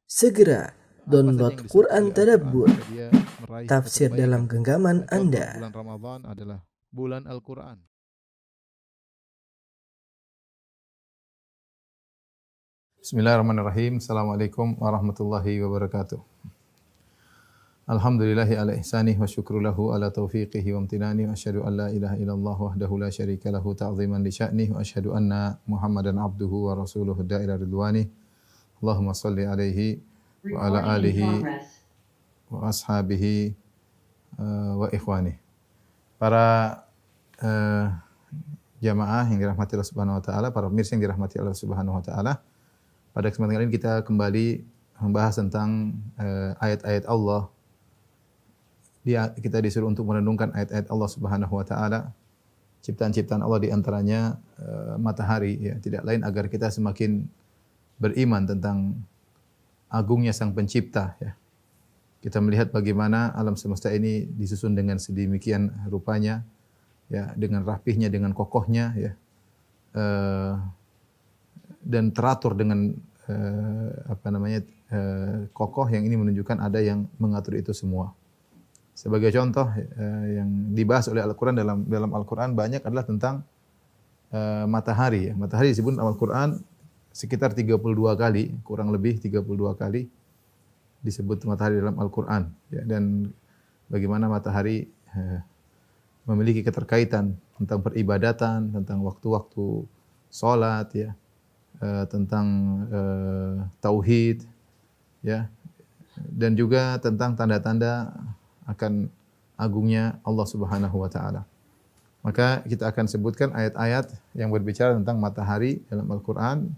Segera download Quran Tadabbur, dia meraih tafsir kebaikan. dalam genggaman Contoh, Anda. bulan Ramadan adalah bulan Al-Quran. Bismillahirrahmanirrahim. Assalamualaikum warahmatullahi wabarakatuh. Alhamdulillahi ala ihsanih wa syukru lahu ala taufiqihi wa amtinani wa asyhadu an la ilaha illallah wahdahu la syarika lahu ta'ziman li sya'nih wa asyhadu anna Muhammadan abduhu wa rasuluhu da'ila ridwanih. Allahumma salli alaihi wa ala alihi wa ashabihi wa ikhwanih. Para jamaah yang dirahmati Allah Subhanahu wa taala, para pemirsa yang dirahmati Allah Subhanahu wa taala. Pada kesempatan kali ini kita kembali membahas tentang ayat-ayat Allah. Kita disuruh untuk merenungkan ayat-ayat Allah Subhanahu wa taala, ciptaan-ciptaan Allah, di antaranya matahari, ya, tidak lain agar kita semakin beriman tentang agungnya Sang Pencipta, ya. Kita melihat bagaimana alam semesta ini disusun dengan sedemikian rupanya, ya, dengan rapihnya, dengan kokohnya, ya. Dan teratur dengan kokoh, yang ini menunjukkan ada yang mengatur itu semua. Sebagai contoh yang dibahas oleh Al-Quran, dalam Al-Quran banyak adalah tentang matahari, ya. Matahari disebut dalam Al-Quran sekitar 32 kali, kurang lebih 32 kali disebut matahari dalam Al-Quran, ya. Dan bagaimana matahari memiliki keterkaitan tentang peribadatan, tentang waktu-waktu salat, ya, tentang tauhid, ya, dan juga tentang tanda-tanda akan agungnya Allah Subhanahu wa taala. Maka kita akan sebutkan ayat-ayat yang berbicara tentang matahari dalam Al-Qur'an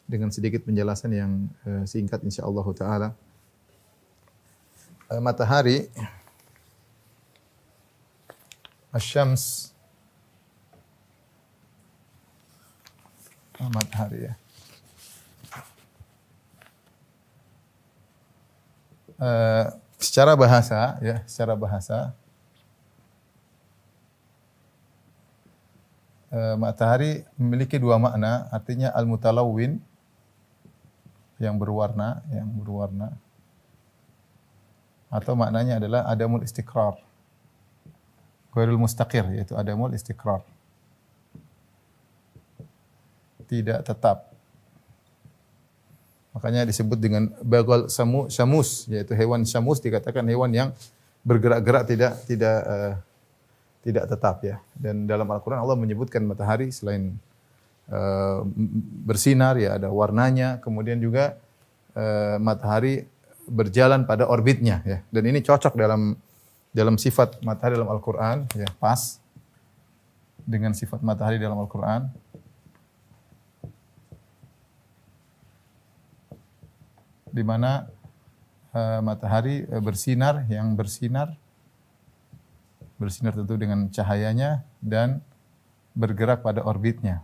dengan sedikit penjelasan yang singkat insyaallah taala. Matahari, Asy-Syams, matahari, ya. Secara bahasa, ya, matahari memiliki dua makna, artinya al-mutalawwin, yang berwarna, atau maknanya adalah adamul istiqrar, ghairul mustaqir, yaitu adamul istiqrar, tidak tetap. Makanya disebut dengan bagal syamus, yaitu hewan syamus, dikatakan hewan yang bergerak-gerak, tidak tetap, ya. Dan dalam Al-Qur'an Allah menyebutkan matahari selain bersinar, ya, ada warnanya, kemudian juga matahari berjalan pada orbitnya, ya. Dan ini cocok dalam sifat matahari dalam Al-Qur'an, ya, pas dengan sifat matahari dalam Al-Qur'an. Di mana matahari bersinar tentu dengan cahayanya, dan bergerak pada orbitnya.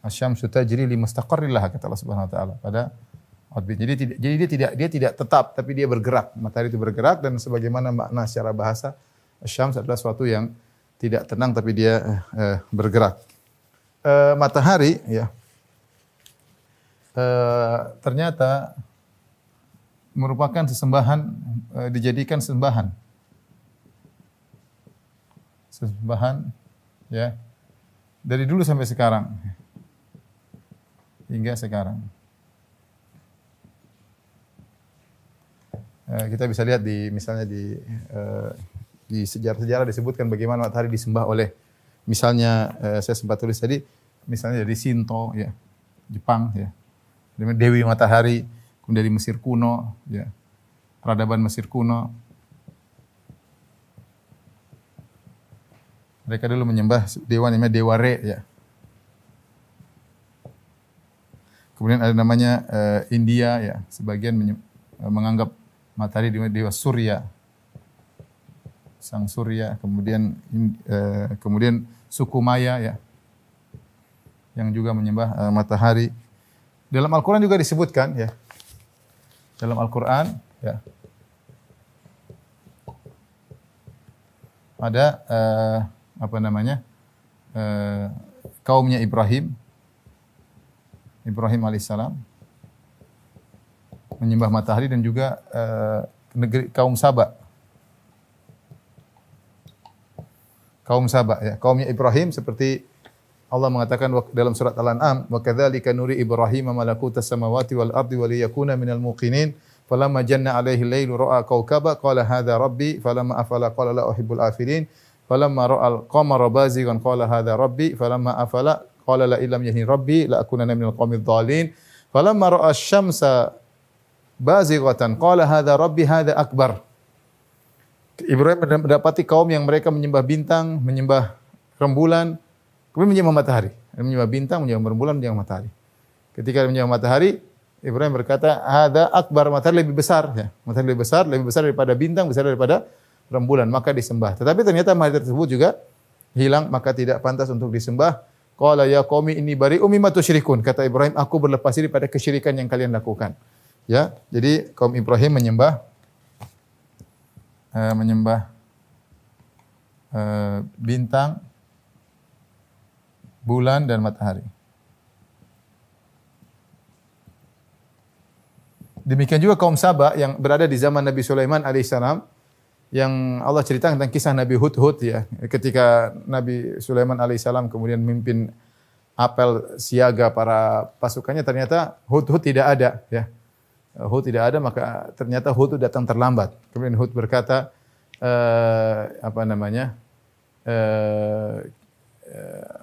Asy-Syamsu tajri li mustaqarrin laha, kata Allah Subhanahu wa taala, pada orbit. Jadi dia tidak tetap, tapi dia bergerak. Matahari itu bergerak, dan sebagaimana makna secara bahasa, Asy-Syams adalah suatu yang tidak tenang, tapi dia bergerak. Matahari, ya, ternyata merupakan sesembahan, dijadikan sembahan, ya, dari dulu sampai sekarang, hingga sekarang. Kita bisa lihat misalnya di sejarah-sejarah disebutkan bagaimana matahari disembah oleh, misalnya saya sempat tulis tadi, misalnya dari Shinto, ya, Jepang, ya, Dewi Matahari, kemudian dari Mesir kuno, ya, peradaban Mesir kuno. Mereka dulu menyembah dewa namanya Dewa Re, ya. Kemudian ada namanya India, ya, sebagian menganggap matahari dewa Surya, Sang Surya. Kemudian suku Maya, ya, yang juga menyembah matahari. Dalam Al-Quran juga disebutkan, ya. Dalam Al-Quran, ya, ada kaumnya Ibrahim Ibrahim alaihissalam menyembah matahari dan juga negeri kaum Saba. Kaum Saba ya, kaumnya Ibrahim seperti Allah mengatakan dalam surat Al-An'am, wa kadzalika nuri Ibrahim malakutas samawati wal ardi wa liyakuna minal muqinin falamma janna alaihi al-lailu ra'a kawkaba qala hadza rabbi falamma afala qala la uhibbul afilin falamma ra'al qamara bazighan qala hadza rabbi falamma afala qala la illam yahni rabbi la akunanna minal qawmidh dhalin falamma ra'a asy-syamsa bazighatan qala hadza rabbi hadza akbar. Ibrahim mendapati kaum yang mereka menyembah bintang, menyembah rembulan, kemudian menyembah matahari. Menyembah bintang, menyembah rembulan, menyembah matahari. Ketika menyembah matahari, Ibrahim berkata, "Hadza akbar," matahari lebih besar ya. Matahari lebih besar daripada bintang, besar daripada rembulan, maka disembah. Tetapi ternyata matahari tersebut juga hilang, maka tidak pantas untuk disembah. Qala ya qaumi inni bari'um mimma tusyrikun. Kata Ibrahim, aku berlepas diri pada kesyirikan yang kalian lakukan. Ya, jadi kaum Ibrahim menyembah bintang, bulan dan matahari. Demikian juga kaum Saba yang berada di zaman Nabi Sulaiman alaihissalam, yang Allah ceritakan tentang kisah Nabi Hud ya. Ketika Nabi Sulaiman alaihissalam kemudian memimpin apel siaga para pasukannya, ternyata Hud tidak ada ya. Hud tidak ada, maka ternyata Hud datang terlambat. Kemudian Hud berkata,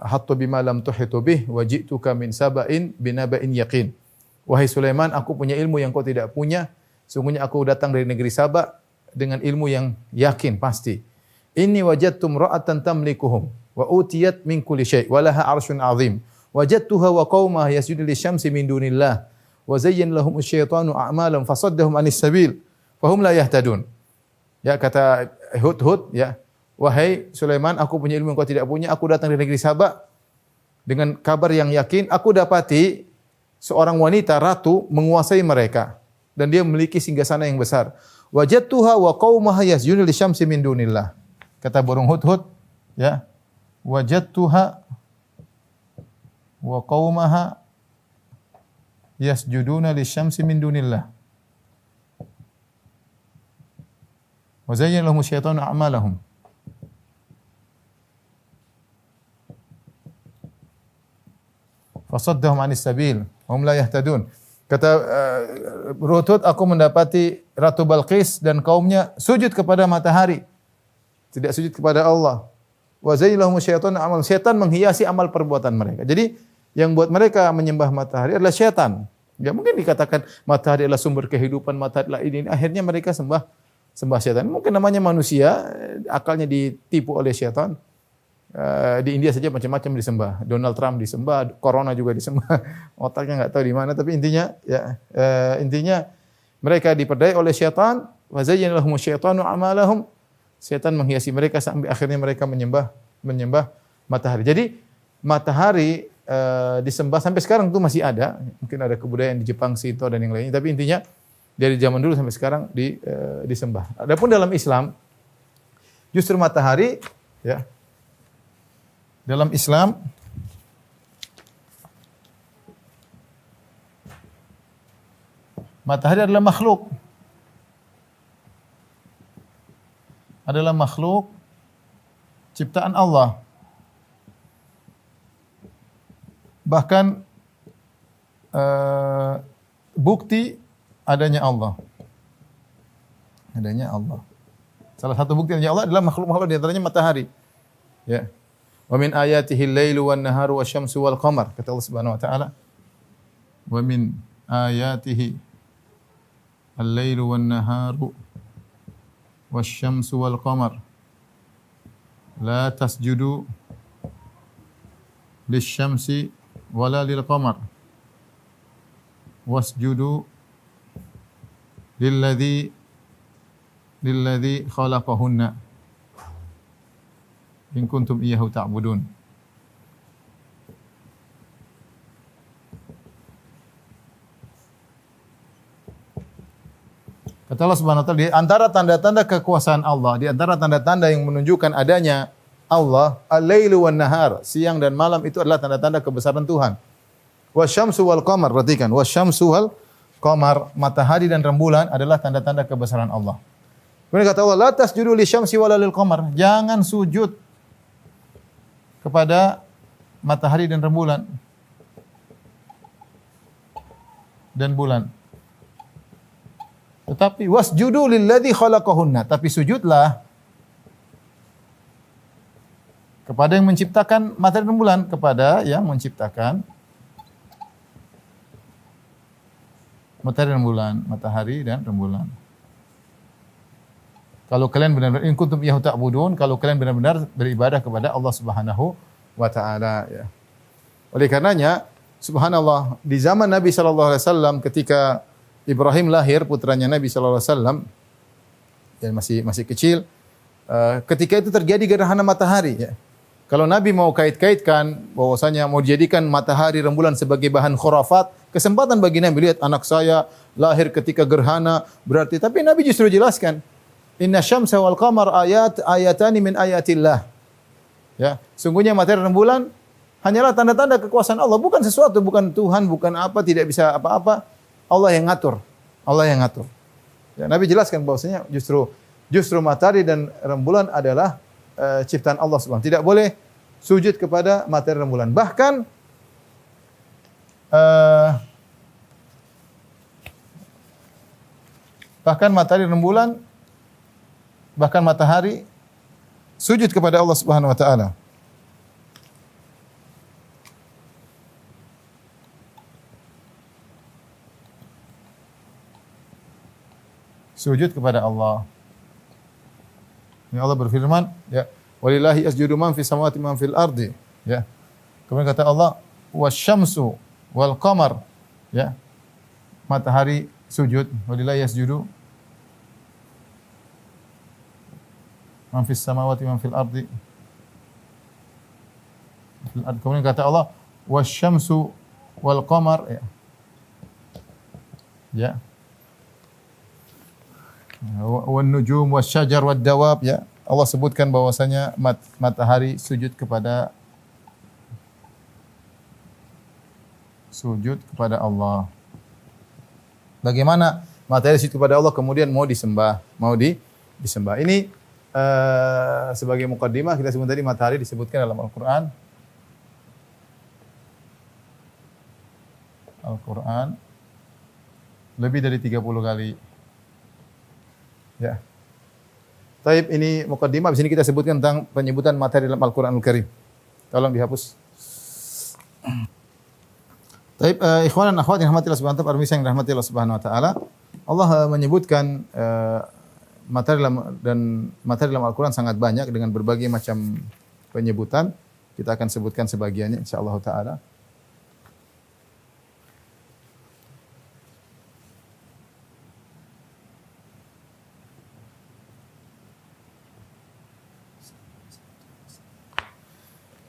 hattu bima lam tuhitu bih wa ji'tuka min saba'in binaba'in yaqin. Wahai Sulaiman, aku punya ilmu yang kau tidak punya. Sungguhnya aku datang dari negeri Saba dengan ilmu yang yakin pasti. Inni wajadtu imra'atan tamlikuhum wa utiyat min kulli syai' wa laha 'arsyun 'azim. Wajadtuha wa qaumaha yasjuduna lisy-syamsi min dunillah. Wa zayyana lahum asy-syaitanu a'malahum fasaddahum 'anis sabil fahum la yahtadun. Ya, kata Hud ya, wahai Sulaiman, aku punya ilmu yang kau tidak punya. Aku datang dari negeri Saba dengan kabar yang yakin. Aku dapati seorang wanita ratu menguasai mereka dan dia memiliki singgasana yang besar. Wajadtuha wa qaumaha yasjuduna lisyamsi min dunillah. Kata burung Hud ya, wajadtuha wa qaumaha yasjuduna lisyamsi min dunillah. Wa zayyana lahum asy-syaitanu a'malahum. Fasaddahum 'anis sabil, hum la yahtadun. Kata Hud, aku mendapati Ratu Balqis dan kaumnya sujud kepada matahari, tidak sujud kepada Allah. Wa zayyana lahum asy-syaitanu a'malahum. Syaitan menghiasi amal perbuatan mereka. Jadi yang buat mereka menyembah matahari adalah syaitan. Ya, mungkin dikatakan matahari adalah sumber kehidupan, matahari adalah ini. Akhirnya mereka sembah syaitan. Mungkin namanya manusia, akalnya ditipu oleh syaitan. Di India saja macam-macam disembah. Donald Trump disembah, corona juga disembah. Otaknya enggak tahu di mana, tapi intinya mereka diperdaya oleh syaitan. Wa zayyana lahum asy-syaitanu a'malahum. Syaitan menghiasi mereka sampai akhirnya mereka menyembah matahari. Jadi matahari disembah sampai sekarang itu masih ada. Mungkin ada kebudayaan di Jepang, Shinto dan yang lainnya, tapi intinya dari zaman dulu sampai sekarang disembah. Adapun dalam Islam justru matahari ya, dalam Islam matahari adalah makhluk. Adalah makhluk ciptaan Allah. Bahkan bukti adanya Allah. Adanya Allah. Salah satu bukti adanya Allah adalah makhluk-makhluk di antaranya matahari. Ya. Wa min ayatihi al-lailu wan-naharu wasyamsu wal-qamar. Kata Allah Subhanahu wa taala. Wa min ayatihi al-lailu wan-naharu wasyamsu wal-qamar. La tasjudu lisyamsi wala lil-qamar. Wasjudu lilladzi khalaqahunna in kuntum iyyahu ta'budun. Kata Allah Subhanahu wa taala, di antara tanda-tanda kekuasaan Allah, di antara tanda-tanda yang menunjukkan adanya Allah, al-lailu wan nahar, siang dan malam itu adalah tanda-tanda kebesaran Tuhan. Wasyamsu wal qamar, perhatikan. Wasyamsu wal qamar, matahari dan rembulan adalah tanda-tanda kebesaran Allah. Kemudian kata Allah, la tasjudu lisyamsi wala lil qamar. Jangan sujud kepada matahari dan rembulan dan bulan. Tetapi wasjudu lilladzi khalaqahunna, tapi sujudlah kepada yang menciptakan matahari dan bulan, kepada yang menciptakan matahari dan rembulan. Kalau kalian benar-benar in kuntum iyyahu ta'budun, kalau kalian benar-benar beribadah kepada Allah Subhanahu wa taala, ya. Oleh karenanya, subhanallah, di zaman Nabi sallallahu alaihi wasallam ketika Ibrahim lahir, putranya Nabi sallallahu alaihi wasallam, yang masih kecil, ketika itu terjadi gerhana matahari, ya. Kalau Nabi mau kait-kaitkan bahwasanya mau dijadikan matahari rembulan sebagai bahan khurafat, kesempatan bagi Nabi, lihat anak saya lahir ketika gerhana, berarti, tapi Nabi justru jelaskan, inna syamsa wal qamar ayatani min ayatillah. Ya, sungguhnya matahari rembulan hanyalah tanda-tanda kekuasaan Allah, bukan sesuatu, bukan Tuhan, bukan apa, tidak bisa apa-apa. Allah yang ngatur. Allah yang ngatur. Ya, Nabi jelaskan bahwasanya justru matahari dan rembulan adalah ciptaan Allah Subhanahu. Tidak boleh sujud kepada matahari rembulan. Bahkan matahari rembulan, bahkan matahari sujud kepada Allah Subhanahu wa taala. Sujud kepada Allah. Ya, Allah berfirman, ya, walillahi yasjudu man fis samawati man fil ardi, ya. Kemudian kata Allah, wasyamsu wal qamar, ya. Matahari sujud, walillahi yasjudu man fis samawati man fil ardi. Kemudian kata Allah, wasyamsu wal qamar, ya. Ya. Wan nujum wasyajar wad dawab, ya. Allah sebutkan bahwasanya matahari sujud kepada Allah. Bagaimana matahari sujud kepada Allah kemudian mau disembah. Ini sebagai mukaddimah, kita sebut tadi matahari disebutkan dalam Al-Qur'an lebih dari 30 kali. Ya. Taib, ini mukaddimah, di sini kita sebutkan tentang penyebutan matahari dalam Al-Qur'anul Karim. Tolong dihapus. Taib, ikhwan dan akhwat yang rahmati Allah Subhanahu wa taala, permisi yang rahmati Allah Subhanahu wa taala. Allah menyebutkan matahari dalam Al-Qur'an sangat banyak dengan berbagai macam penyebutan. Kita akan sebutkan sebagiannya insyaallah taala.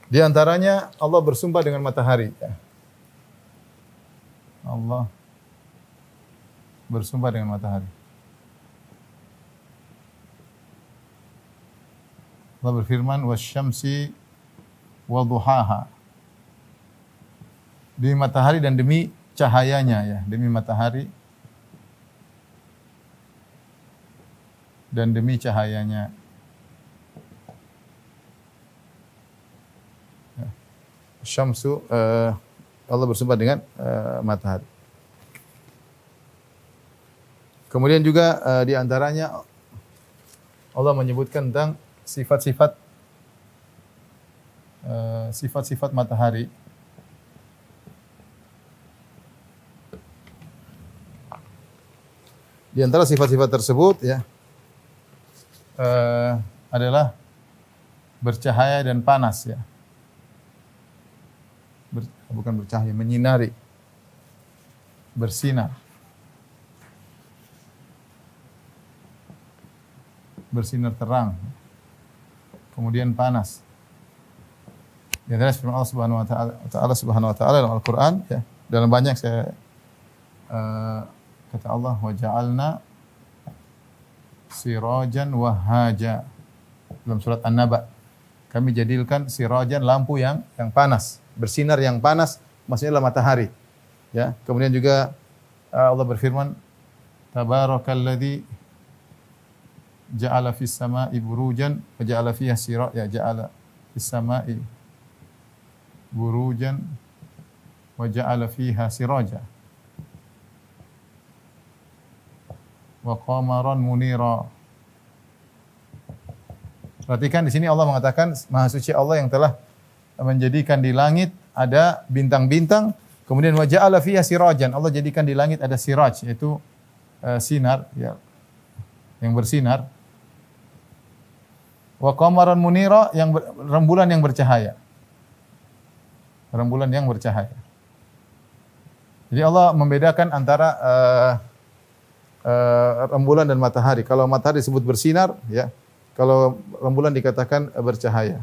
Di antaranya Allah bersumpah dengan matahari. Allah bersumpah dengan matahari. Allah berfirman, wasyamsi wa duhaha. Demi matahari dan demi cahayanya, ya, demi matahari dan demi cahayanya. Syamsu, Allah bersumpah dengan matahari. Kemudian juga di antaranya Allah menyebutkan tentang sifat-sifat matahari. Di antara sifat-sifat tersebut, ya, adalah bercahaya dan panas, ya. Bukan bercahaya, menyinari, bersinar, terang, kemudian panas. Di antara firman Allah Subhanahu wa taala dalam Al-Qur'an, ya, dalam banyak kata Allah, wa ja'alna sirajan wahaja. Dalam surat An-Naba, kami jadikan sirajan, lampu yang panas, bersinar yang panas, maksudnya adalah matahari. Ya, kemudian juga Allah berfirman, Tabarakalladzi ja'ala fis sama'i burujan wa ja'ala fiha ja'ala fis sama'i burujan wa ja'ala fiha siraja wa qamaran munira. Perhatikan di sini Allah mengatakan Maha Suci Allah yang telah menjadikan di langit ada bintang-bintang, kemudian wa ja'ala fiha sirajan. Allah jadikan di langit ada siraj, yaitu sinar ya, yang bersinar. Wa qamaran munira, yang rembulan yang bercahaya. Rembulan yang bercahaya. Jadi Allah membedakan antara rembulan dan matahari. Kalau matahari disebut bersinar, ya. Kalau rembulan dikatakan bercahaya.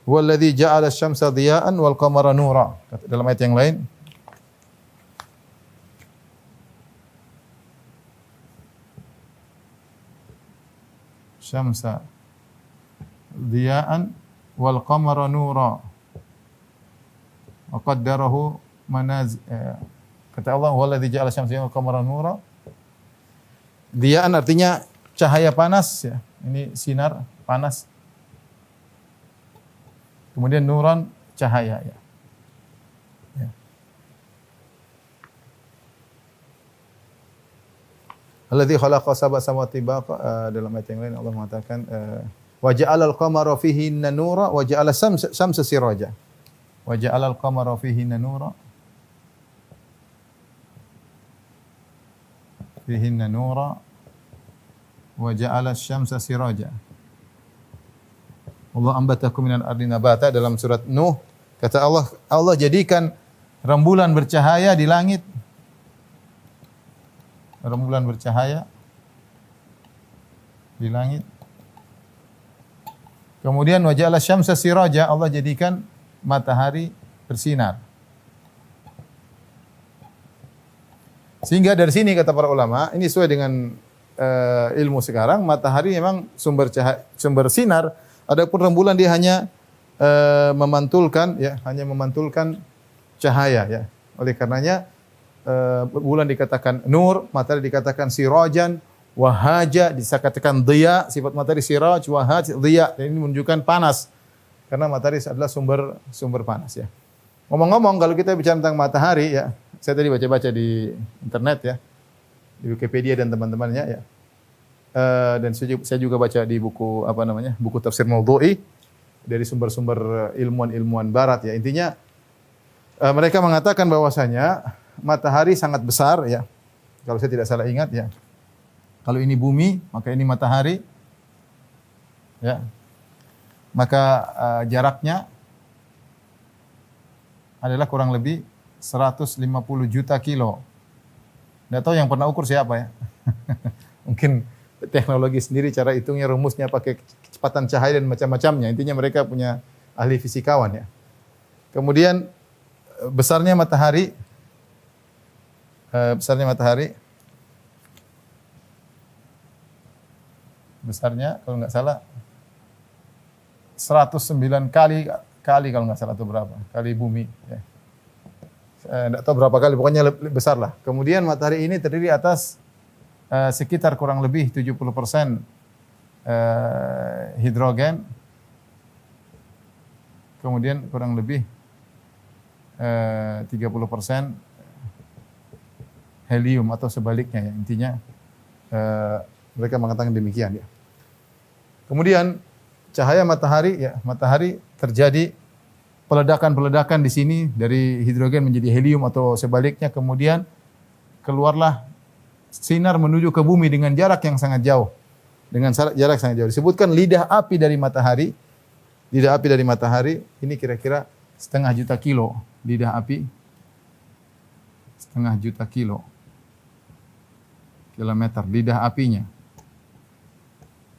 Walladzi ja'ala asy-syamsa dhiya'an wal qamara nura. Dalam ayat yang lain, syamsa dhiya'an wal qamara nura wa qaddarahu kata Allah walladzi ja'ala syamsa wal qamara nura. Dhiya'an artinya cahaya panas ya. Ini sinar panas. Kemudian nuran cahaya ya. Ya. Alladzi khalaqa sab'a samawati tibaqa, dalam ayat yang lain Allah mengatakan wa ja'alal qamara fihinna nura wa ja'ala syamsa siraja. Wa ja'alal qamara fihinna nura wa ja'ala syamsa siraja. Allah ambatakum minal ardi nabata, dalam surat Nuh kata Allah jadikan rembulan bercahaya di langit. Rembulan bercahaya di langit. Kemudian wa ja'ala syamsa siraja, Allah jadikan matahari bersinar. Sehingga dari sini kata para ulama, ini sesuai dengan ilmu sekarang, matahari memang sumber sinar. Adapun rembulan dia hanya memantulkan cahaya ya. Oleh karenanya bulan dikatakan nur, matahari dikatakan sirajan, wahaja dikatakan dhiya, sifat matahari siraj, wahaj dhiya. Ini menunjukkan panas. Karena matahari adalah sumber panas ya. Ngomong-ngomong, kalau kita bicara tentang matahari ya, saya tadi baca-baca di internet ya, di Wikipedia dan teman-temannya ya. Dan saya juga baca di buku buku tafsir Maudhu'i dari sumber-sumber ilmuwan barat ya. Intinya mereka mengatakan bahwasanya matahari sangat besar ya. Kalau saya tidak salah ingat ya. Kalau ini bumi, maka ini matahari. Ya. Maka jaraknya adalah kurang lebih 150 juta kilo. Nggak tahu yang pernah ukur siapa ya. Mungkin teknologi sendiri, cara hitungnya, rumusnya pakai kecepatan cahaya dan macam-macamnya. Intinya mereka punya ahli fisikawan ya. Kemudian besarnya matahari kalau nggak salah 109 kali kalau nggak salah atau berapa kali bumi ya. Nggak tahu berapa kali, pokoknya lebih besar lah. Kemudian matahari ini terdiri atas sekitar kurang lebih 70% hidrogen, kemudian kurang lebih 30% helium atau sebaliknya ya. Intinya mereka mengatakan demikian ya. Kemudian cahaya matahari terjadi peledakan di sini dari hidrogen menjadi helium atau sebaliknya, kemudian keluarlah sinar menuju ke bumi dengan jarak yang sangat jauh. Disebutkan lidah api dari matahari. Lidah api dari matahari ini kira-kira 0,5 juta kilo. Lidah api 0,5 juta kilometer. Lidah apinya.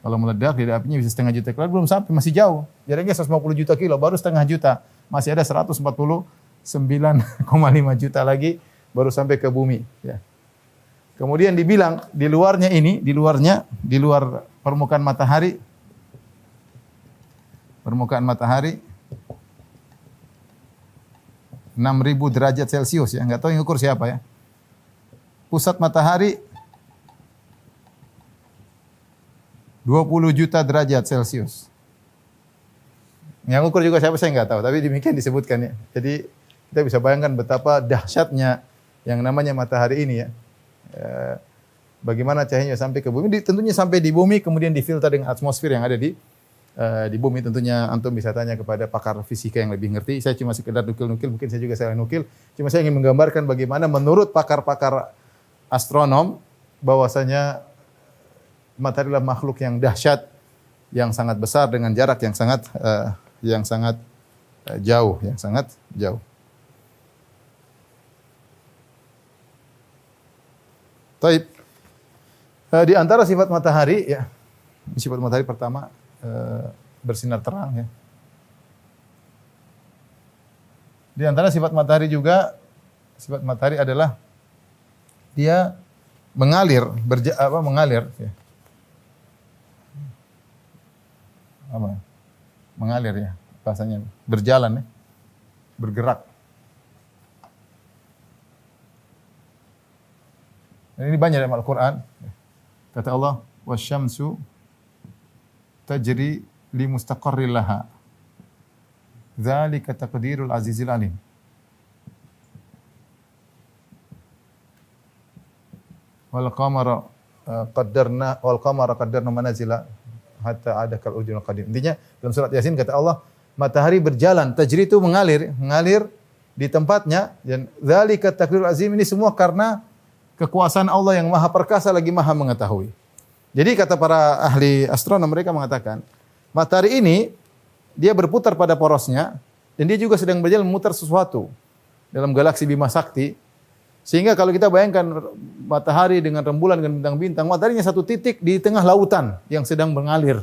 Kalau meledak, lidah apinya bisa 0,5 juta kilo. Belum sampai, masih jauh. Jaraknya 150 juta kilo, baru 0,5 juta. Masih ada 149,5 juta lagi baru sampai ke bumi. Ya. Kemudian dibilang di luar permukaan matahari 6.000 derajat Celcius ya. Enggak tahu yang ukur siapa ya. Pusat matahari 20 juta derajat Celcius. Yang ukur juga siapa saya enggak tahu, tapi demikian disebutkan ya. Jadi kita bisa bayangkan betapa dahsyatnya yang namanya matahari ini ya. Bagaimana cahayanya sampai ke bumi, tentunya sampai di bumi kemudian difilter dengan atmosfer yang ada di bumi. Tentunya antum bisa tanya kepada pakar fisika yang lebih ngerti. Saya cuma sekedar nukil-nukil, mungkin saya juga salah nukil. Cuma saya ingin menggambarkan bagaimana menurut pakar-pakar astronom bahwasanya matahari adalah makhluk yang dahsyat, yang sangat besar dengan jarak yang sangat jauh, yang sangat jauh. Taib. Di antara sifat matahari ya, sifat matahari pertama bersinar terang ya. Di antara sifat matahari juga, sifat matahari adalah dia mengalir, mengalir ya. Apa? Mengalir ya, bahasanya berjalan ya, bergerak. Dan ini banyak dalam Al-Quran. Kata Allah, wasyamsu tajri li mustaqarril laha. Dzalika taqdirul azizil alim. Wal qamara qaddarna manazila hatta ada kal urjunul qadim. Intinya dalam surat Yasin kata Allah, matahari berjalan, tajri itu mengalir di tempatnya, dan dzalika taqdirul azim, ini semua karena kekuasaan Allah yang maha perkasa lagi maha mengetahui. Jadi kata para ahli astronom, mereka mengatakan matahari ini dia berputar pada porosnya dan dia juga sedang berjalan memutar sesuatu dalam galaksi Bima Sakti. Sehingga kalau kita bayangkan matahari dengan rembulan dengan bintang-bintang, mataharinya satu titik di tengah lautan yang sedang mengalir.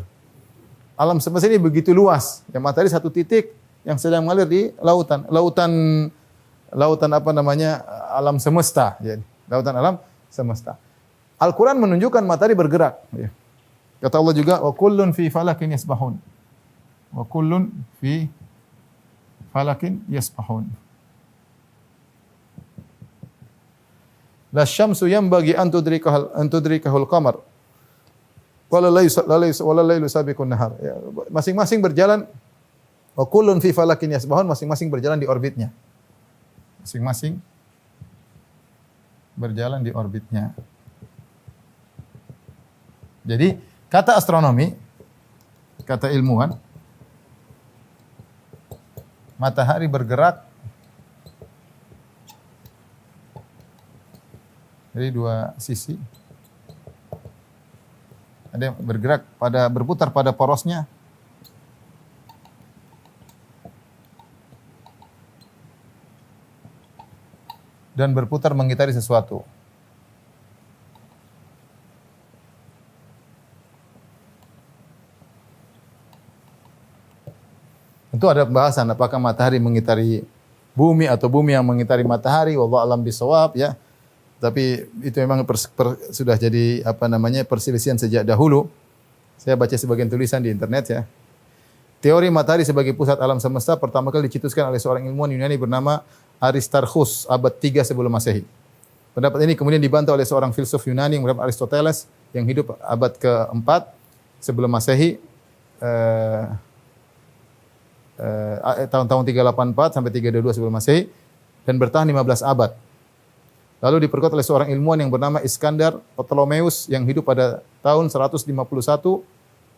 Alam semesta ini begitu luas. Ya, matahari satu titik yang sedang mengalir di lautan. Lautan apa namanya? Alam semesta. Ya, lautan alam semesta. Al-Quran menunjukkan matahari bergerak. Ya. Kata Allah juga, wa kullun fi falakin yasbahun. Wa kullun fi falakin yasbahun. La syamsu yanbaghi an tudrikahul qamar. Wala laylu sabiqun nahar. Ya, masing-masing berjalan, wa kullun fi falakin yasbahun, masing-masing berjalan di orbitnya. Masing-masing berjalan di orbitnya. Jadi, kata astronomi, kata ilmuwan, matahari bergerak dari dua sisi. Ada yang bergerak berputar pada porosnya. Dan berputar mengitari sesuatu. Tentu ada pembahasan apakah matahari mengitari bumi atau bumi yang mengitari matahari, wallahu alam bisawab ya. Tapi itu memang sudah jadi perselisihan sejak dahulu. Saya baca sebagian tulisan di internet ya. Teori matahari sebagai pusat alam semesta pertama kali dicetuskan oleh seorang ilmuwan Yunani bernama Aristarchus abad 3 sebelum Masehi. Pendapat ini kemudian dibantah oleh seorang filsuf Yunani yang bernama Aristoteles yang hidup abad ke-4 sebelum Masehi. Tahun-tahun 384 sampai 322 sebelum Masehi dan bertahan 15 abad. Lalu diperkuat oleh seorang ilmuwan yang bernama Iskandar Ptolemeus yang hidup pada tahun 151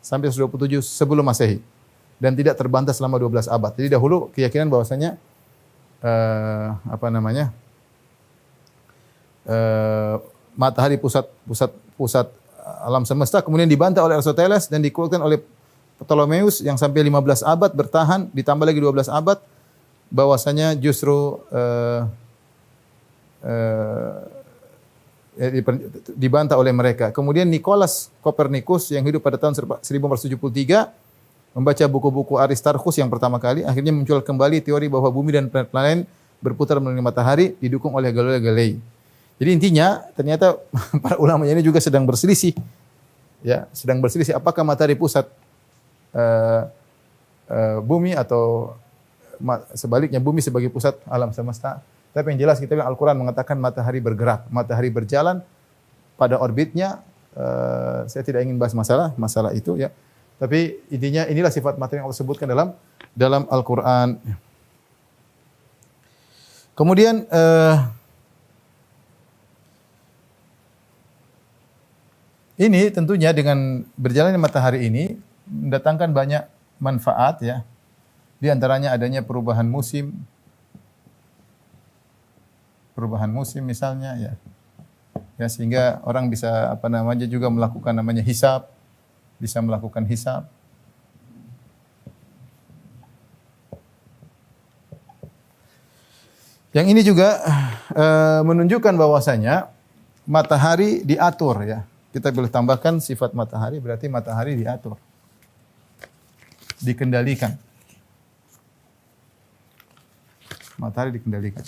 sampai 127 sebelum Masehi dan tidak terbantah selama 12 abad. Jadi dahulu keyakinan bahwasanya matahari pusat alam semesta kemudian dibantah oleh Aristoteles dan dikuatkan oleh Ptolemeus yang sampai 15 abad bertahan, ditambah lagi 12 abad bahwasanya justru dibantah oleh mereka. Kemudian Nikolaus Kopernikus yang hidup pada tahun 1473 membaca buku-buku Aristarchus yang pertama kali, akhirnya muncul kembali teori bahwa bumi dan planet lain berputar mengelilingi matahari didukung oleh Galileo Galilei. Jadi intinya ternyata para ulama ini juga sedang berselisih. Ya, sedang berselisih apakah matahari pusat bumi atau sebaliknya bumi sebagai pusat alam semesta. Tapi yang jelas kita bilang Al-Quran mengatakan matahari bergerak, matahari berjalan pada orbitnya. Saya tidak ingin bahas masalah itu ya. Tapi intinya inilah sifat matahari yang Allah sebutkan dalam Al-Quran. Kemudian ini tentunya dengan berjalannya matahari ini mendatangkan banyak manfaat ya. Di antaranya adanya perubahan musim misalnya ya. Ya sehingga orang bisa juga melakukan hisab, bisa melakukan hisab. Yang ini juga menunjukkan bahwasanya matahari diatur ya. Kita boleh tambahkan sifat matahari berarti matahari diatur. Dikendalikan. Matahari dikendalikan.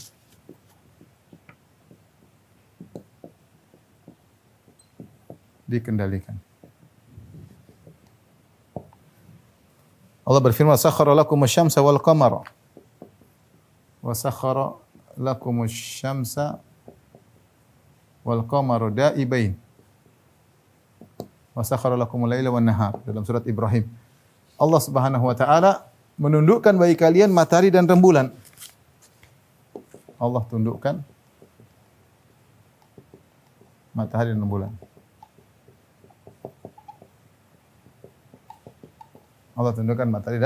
Dikendalikan. Allah berfirman, "Sakhkhara lakumus syamsa wal qamara." Wa sakhkhara lakumus syamsa wal qamara da'ibain. Wa sakhkhara lakumul laila wan nahar dalam surat Ibrahim. Allah Subhanahu wa taala menundukkan bagi kalian matahari dan rembulan. Allah tundukkan matahari dan rembulan. Allah tundukkan matahari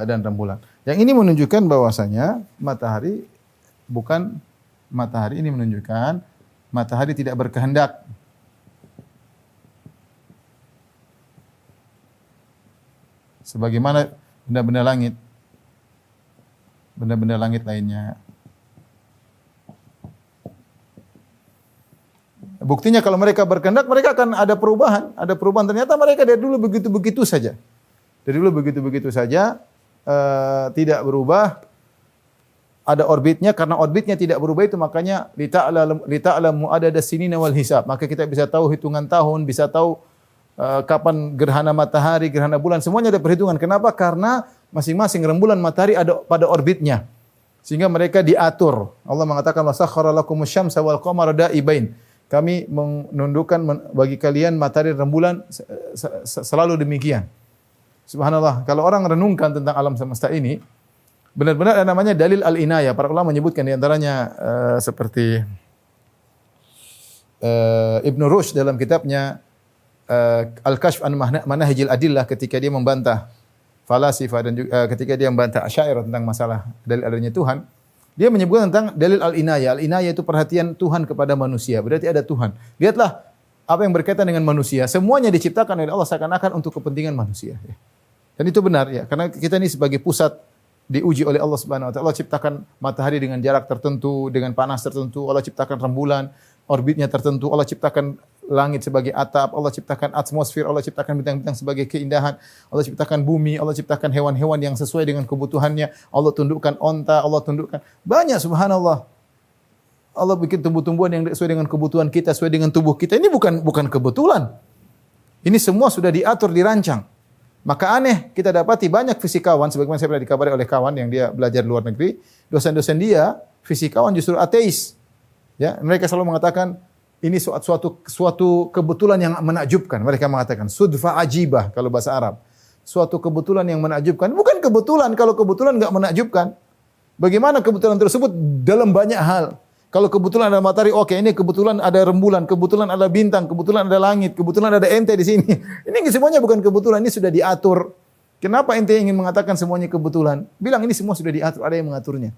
dan rembulan. Yang ini menunjukkan bahwasanya matahari ini menunjukkan matahari tidak berkehendak. Sebagaimana benda-benda langit lainnya. Buktinya kalau mereka berkehendak, mereka akan ada perubahan. Ternyata mereka dari dulu begitu-begitu saja. Tidak berubah. Ada orbitnya, karena orbitnya tidak berubah itu makanya lita'lamu adada sinina wal hisab. Maka kita bisa tahu hitungan tahun, bisa tahu kapan gerhana matahari, gerhana bulan, semuanya ada perhitungan. Kenapa? Karena masing-masing rembulan matahari ada pada orbitnya. Sehingga mereka diatur. Allah mengatakan wasakhkhara lakumus syamsa wal qamara da'ibain. Kami menundukkan bagi kalian matahari dan rembulan selalu demikian. Subhanallah, kalau orang renungkan tentang alam semesta ini, benar-benar ada namanya dalil al-inayah. Para ulama menyebutkan di antaranya seperti Ibnu Rushd dalam kitabnya Al-Kashf an Manahijil Adillah ketika dia membantah falasifah dan juga ketika dia membantah Asy'ariyah tentang masalah dalil adanya Tuhan, dia menyebutkan tentang dalil al-inayah. Al-inayah itu perhatian Tuhan kepada manusia. Berarti ada Tuhan. Lihatlah apa yang berkaitan dengan manusia, semuanya diciptakan oleh Allah seakan-akan untuk kepentingan manusia. Dan itu benar ya, karena kita ini sebagai pusat diuji oleh Allah Subhanahu wa taala. Allah ciptakan matahari dengan jarak tertentu, dengan panas tertentu. Allah ciptakan rembulan, orbitnya tertentu. Allah ciptakan langit sebagai atap. Allah ciptakan atmosfer. Allah ciptakan bintang-bintang sebagai keindahan. Allah ciptakan bumi. Allah ciptakan hewan-hewan yang sesuai dengan kebutuhannya. Allah tundukkan onta. Allah tundukkan banyak, subhanallah. Allah bikin tumbuh-tumbuhan yang sesuai dengan kebutuhan kita, sesuai dengan tubuh kita. Ini bukan kebetulan. Ini semua sudah diatur, dirancang. Maka aneh kita dapati banyak fisikawan, sebagaimana saya pernah dikabari oleh kawan yang dia belajar luar negeri, dosen-dosen dia fisikawan justru ateis. Ya, mereka selalu mengatakan ini suatu kebetulan yang menakjubkan. Mereka mengatakan sudfa ajibah kalau bahasa Arab. Suatu kebetulan yang menakjubkan. Bukan kebetulan, kalau kebetulan enggak menakjubkan. Bagaimana kebetulan tersebut dalam banyak hal? Kalau kebetulan ada matahari, oke, ini kebetulan ada rembulan, kebetulan ada bintang, kebetulan ada langit, kebetulan ada ente di sini. Ini semuanya bukan kebetulan, ini sudah diatur. Kenapa ente ingin mengatakan semuanya kebetulan? Bilang ini semua sudah diatur, ada yang mengaturnya.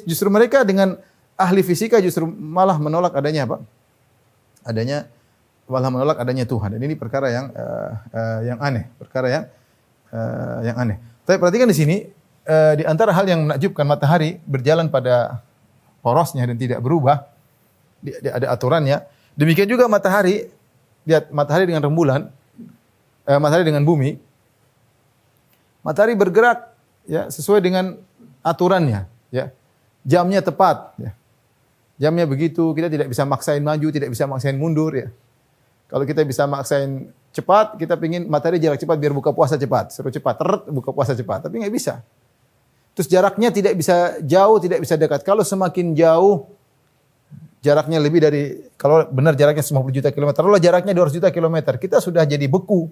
Justru mereka dengan ahli fisika justru malah menolak adanya apa? Malah menolak adanya Tuhan. Dan ini perkara yang aneh, yang aneh. Tapi perhatikan di sini, di antara hal yang menakjubkan, matahari berjalan pada porosnya dan tidak berubah, ada aturannya. Demikian juga matahari, lihat matahari dengan rembulan, matahari dengan bumi. Matahari bergerak ya sesuai dengan aturannya, ya. Jamnya tepat, ya. Jamnya begitu, kita tidak bisa maksain maju, tidak bisa maksain mundur, ya. Kalau kita bisa maksain cepat, kita pengin matahari jarak cepat biar buka puasa cepat, suruh cepat, buka puasa cepat, tapi nggak bisa. Terus jaraknya tidak bisa jauh, tidak bisa dekat. Kalau semakin jauh, jaraknya lebih dari, kalau benar jaraknya 50 juta kilometer, kalau jaraknya 200 juta kilometer, kita sudah jadi beku.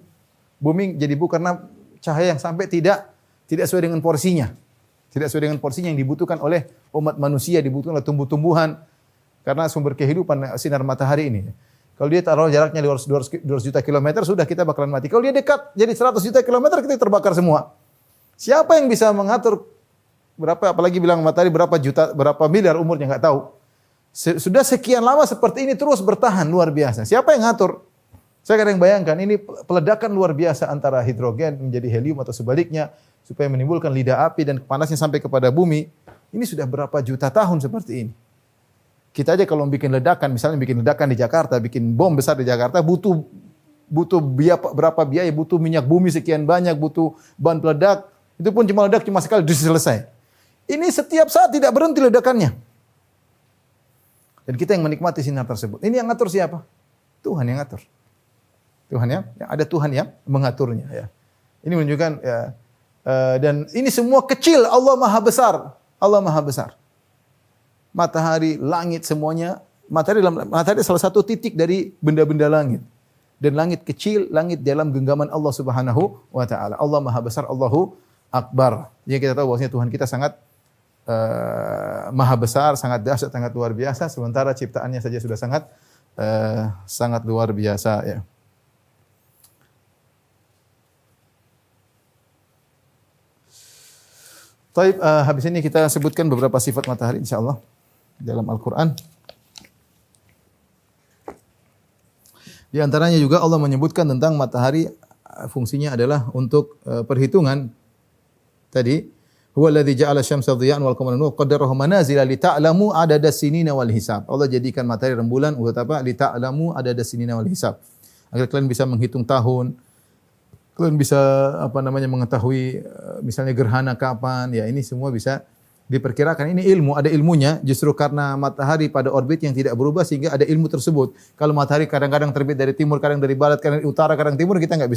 Bumi jadi beku karena cahaya yang sampai tidak sesuai dengan porsinya. Tidak sesuai dengan porsinya yang dibutuhkan oleh umat manusia, dibutuhkan oleh tumbuh-tumbuhan. Karena sumber kehidupan sinar matahari ini. Kalau dia taruh jaraknya 200 juta kilometer, sudah kita bakalan mati. Kalau dia dekat, jadi 100 juta kilometer, kita terbakar semua. Siapa yang bisa mengatur berapa, apalagi bilang matahari berapa juta, berapa miliar umurnya, nggak tahu. Sudah sekian lama seperti ini terus bertahan, luar biasa. Siapa yang ngatur? Saya kadang bayangkan ini peledakan luar biasa antara hidrogen menjadi helium atau sebaliknya, supaya menimbulkan lidah api dan panasnya sampai kepada bumi. Ini sudah berapa juta tahun seperti ini. Kita aja kalau bikin ledakan, misalnya bikin ledakan di Jakarta, bikin bom besar di Jakarta, butuh berapa biaya, butuh minyak bumi sekian banyak, butuh bahan peledak. Itu pun cuma ledak cuma sekali, selesai. Ini setiap saat tidak berhenti ledakannya. Dan kita yang menikmati sinar tersebut. Ini yang ngatur siapa? Tuhan yang ngatur. Tuhan yang ada Tuhan yang mengaturnya. Ya. Ini menunjukkan ya, dan ini semua kecil. Allah Maha Besar. Allah Maha Besar. Matahari, langit semuanya. Matahari salah satu titik dari benda-benda langit. Dan langit kecil, langit dalam genggaman Allah Subhanahu wa taala. Allah Maha Besar, Allahu Akbar. Jadi kita tahu bahwasanya Tuhan kita sangat maha besar, sangat dahsyat, sangat luar biasa, sementara ciptaannya saja sudah sangat luar biasa ya. Baik, habis ini kita sebutkan beberapa sifat matahari insyaallah dalam Al-Qur'an. Di antaranya juga Allah menyebutkan tentang matahari, fungsinya adalah untuk perhitungan tadi. Huwa alladzi ja'ala asy-syamsa dhiya'an wal qamara nuran qaddarahu manazila li ta'lamu adada sinina wal hisab. Allah jadikan matahari rembulan untuk apa? Li ta'lamu adada sinina wal hisab. Agar kalian bisa menghitung tahun. Kalian bisa mengetahui misalnya gerhana kapan. Ya, ini semua bisa diperkirakan. Ini ilmu, ada ilmunya. Justru karena matahari pada orbit yang tidak berubah sehingga ada ilmu tersebut. Kalau matahari kadang-kadang terbit dari timur, kadang dari barat, kadang dari utara, kadang timur, kita enggak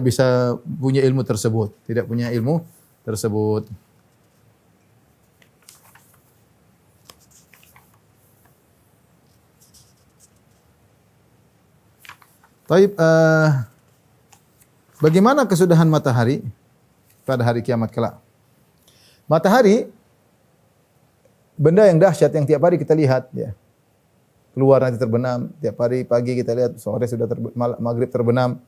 bisa punya ilmu tersebut. Tidak punya ilmu tersebut. Baik, bagaimana kesudahan matahari pada hari kiamat kelak? Matahari benda yang dahsyat yang tiap hari kita lihat ya. Keluar nanti terbenam, tiap hari pagi kita lihat, sore sudah maghrib terbenam.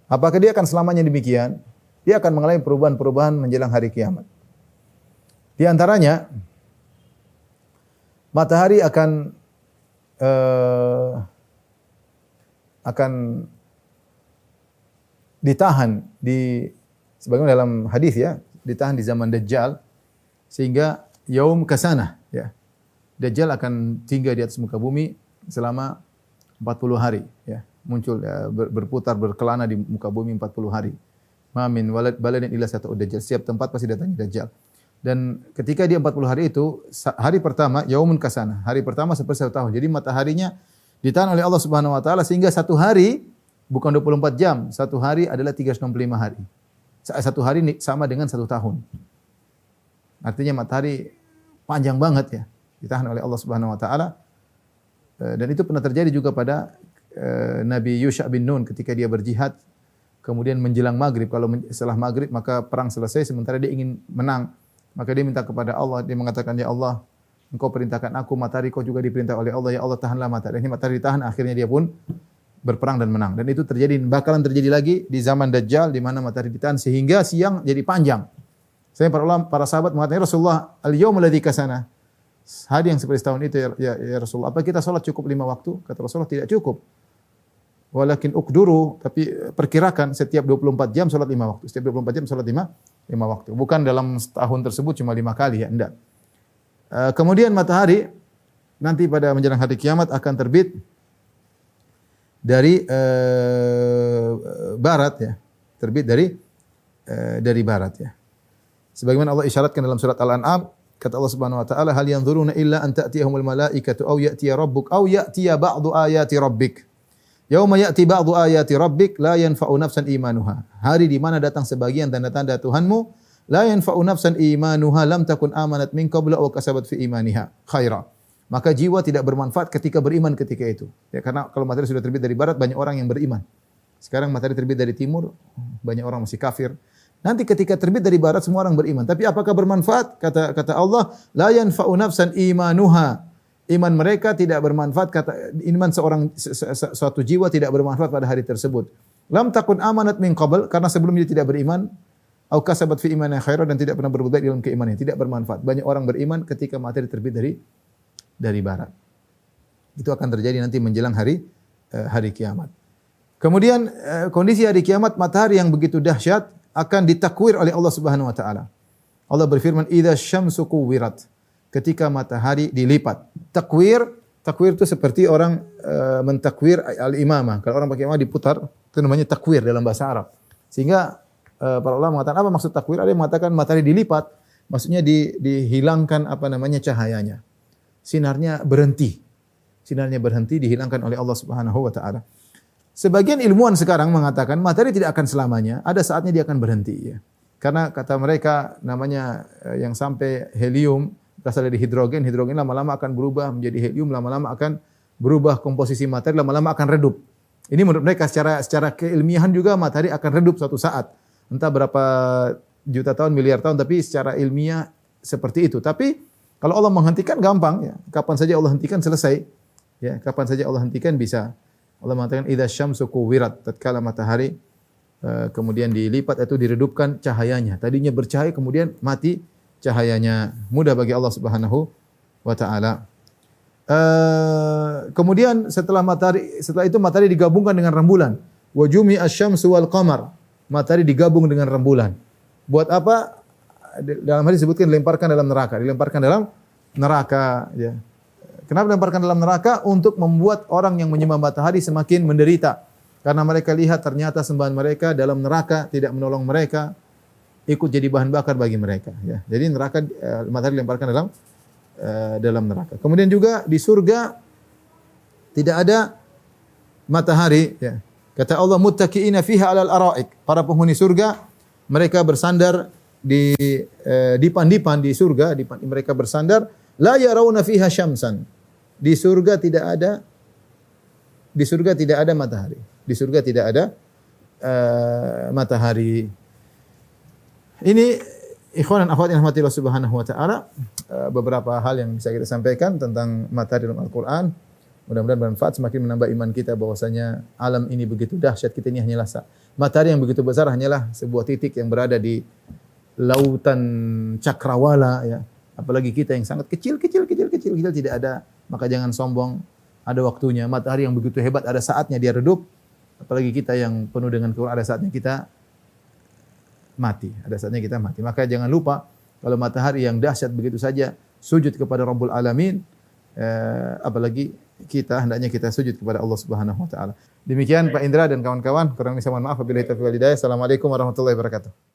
Apakah dia akan selamanya demikian? Dia akan mengalami perubahan-perubahan menjelang hari kiamat. Di antaranya, matahari akan ditahan sebagaimana dalam hadis ya, ditahan di zaman Dajjal sehingga yaum kasanah ya. Dajjal akan tinggal di atas muka bumi selama 40 hari ya. Muncul ya, berputar berkelana di muka bumi 40 hari. Ma min baladin illa sata'ud Dajjal. Setiap tempat pasti datangi Dajjal. Dan ketika dia 40 hari itu, hari pertama yaumun kasanah. Hari pertama seperti 1 tahun. Jadi mataharinya ditahan oleh Allah Subhanahu wa taala sehingga 1 hari bukan 24 jam. 1 hari adalah 365 hari. 1 hari sama dengan 1 tahun. Artinya matahari panjang banget ya. Ditahan oleh Allah Subhanahu wa taala. Dan itu pernah terjadi juga pada Nabi Yusha bin Nun ketika dia berjihad. Kemudian menjelang maghrib, kalau setelah maghrib maka perang selesai, sementara dia ingin menang. Maka dia minta kepada Allah, dia mengatakan, ya Allah, Engkau perintahkan aku, matahari kau juga diperintah oleh Allah, ya Allah tahanlah matahari. Ini matahari ditahan, akhirnya dia pun berperang dan menang. Dan itu bakalan terjadi lagi di zaman Dajjal, di mana matahari ditahan, sehingga siang jadi panjang. Saya para sahabat mengatakan, Rasulullah, al-yawm alladhi kasana. Hari yang seperti setahun itu, ya Rasulullah, apa kita sholat cukup 5 waktu? Kata Rasulullah, tidak cukup. Walakin ukduru, tapi perkirakan setiap 24 jam salat 5 waktu. Setiap 24 jam salat 5 waktu. Bukan dalam setahun tersebut cuma 5 kali ya, enggak. Kemudian matahari nanti pada menjelang hari kiamat akan terbit dari barat ya. Terbit dari barat ya. Sebagaimana Allah isyaratkan dalam surat Al-An'am, kata Allah Subhanahu wa taala, hal yanzuruna illa an ta'tiyahumul malaikatu aw ya'tiya rabbuk aw ya'tiya ba'du ayati rabbik. Yauma ya'ti ba'du ayati rabbik la yanfa'u nafsan imanuha. Hari di mana datang sebagian tanda-tanda Tuhanmu la yanfa'u nafsan imanuha lam takun amanat min qablu aw kasabat fi imaniha khaira. Maka jiwa tidak bermanfaat ketika beriman ketika itu. Ya, karena kalau matahari sudah terbit dari barat banyak orang yang beriman. Sekarang matahari terbit dari timur, banyak orang masih kafir. Nanti ketika terbit dari barat semua orang beriman. Tapi apakah bermanfaat? Kata Allah, la yanfa'u nafsan imanuha. Iman mereka tidak bermanfaat, iman suatu jiwa tidak bermanfaat pada hari tersebut. Lam takun amanat min qabl, karena sebelumnya tidak beriman, au kasabat fi imaniha khaira, dan tidak pernah berbuat baik dalam keimanannya, tidak bermanfaat. Banyak orang beriman ketika matahari terbit dari barat. Itu akan terjadi nanti menjelang hari kiamat. Kemudian kondisi hari kiamat, matahari yang begitu dahsyat akan ditakwir oleh Allah Subhanahu wa taala. Allah berfirman, "Idza syamsu kuwirat." Ketika matahari dilipat. Takwir itu seperti orang mentakwir al-imamah. Kalau orang pakai imamah diputar, itu namanya takwir dalam bahasa Arab. Sehingga para ulama mengatakan apa maksud takwir? Ada yang mengatakan matahari dilipat, maksudnya dihilangkan cahayanya. Sinarnya berhenti. Dihilangkan oleh Allah Subhanahu wa taala. Sebagian ilmuwan sekarang mengatakan matahari tidak akan selamanya, ada saatnya dia akan berhenti ya. Karena kata mereka namanya yang sampai helium berasal dari hidrogen lama-lama akan berubah menjadi helium, lama-lama akan berubah komposisi matahari, lama-lama akan redup. Ini menurut mereka secara keilmiahan juga matahari akan redup suatu saat. Entah berapa juta tahun, miliar tahun, tapi secara ilmiah seperti itu. Tapi kalau Allah menghentikan gampang ya. Kapan saja Allah hentikan selesai. Ya, kapan saja Allah hentikan bisa. Allah mengatakan idza syamsu kuwirat, tatkala matahari kemudian dilipat itu diredupkan cahayanya. Tadinya bercahaya kemudian mati cahayanya. Mudah bagi Allah Subhanahu wa taala. Kemudian setelah itu matahari digabungkan dengan rembulan. Wa jumi asy-syamsu wal qamar. Matahari digabung dengan rembulan. Buat apa? Dalam hadis disebutkan dilemparkan dalam neraka ya. Kenapa dilemparkan dalam neraka? Untuk membuat orang yang menyembah matahari semakin menderita. Karena mereka lihat ternyata sembahan mereka dalam neraka tidak menolong mereka, ikut jadi bahan bakar bagi mereka ya. Jadi neraka matahari dilemparkan dalam neraka. Kemudian juga di surga tidak ada matahari ya. Kata Allah muttaqiina fiha 'alal araik. Para penghuni surga mereka bersandar di dipan-dipan di surga, mereka bersandar la yarawna fiha syamsan. Di surga tidak ada matahari. Di surga tidak ada matahari. Ini ikhwan dan akhwat yang dirahmati Allah Subhanahu wa taala, beberapa hal yang bisa kita sampaikan tentang matahari dalam Al-Qur'an. Mudah-mudahan bermanfaat, semakin menambah iman kita bahwasanya alam ini begitu dahsyat, kita ini hanyalah matahari yang begitu besar hanyalah sebuah titik yang berada di lautan cakrawala ya. Apalagi kita yang sangat kecil tidak ada, maka jangan sombong. Ada waktunya. Matahari yang begitu hebat ada saatnya dia redup. Apalagi kita yang penuh dengan kekurangan ada saatnya kita mati. Maka jangan lupa kalau matahari yang dahsyat begitu saja sujud kepada Rabbul Alamin, apalagi hendaknya kita sujud kepada Allah Subhanahu wa taala. Demikian Pak Indra dan kawan-kawan, kurang lebih mohon maaf wabillahi taufiq wal hidayah. Assalamualaikum warahmatullahi wabarakatuh.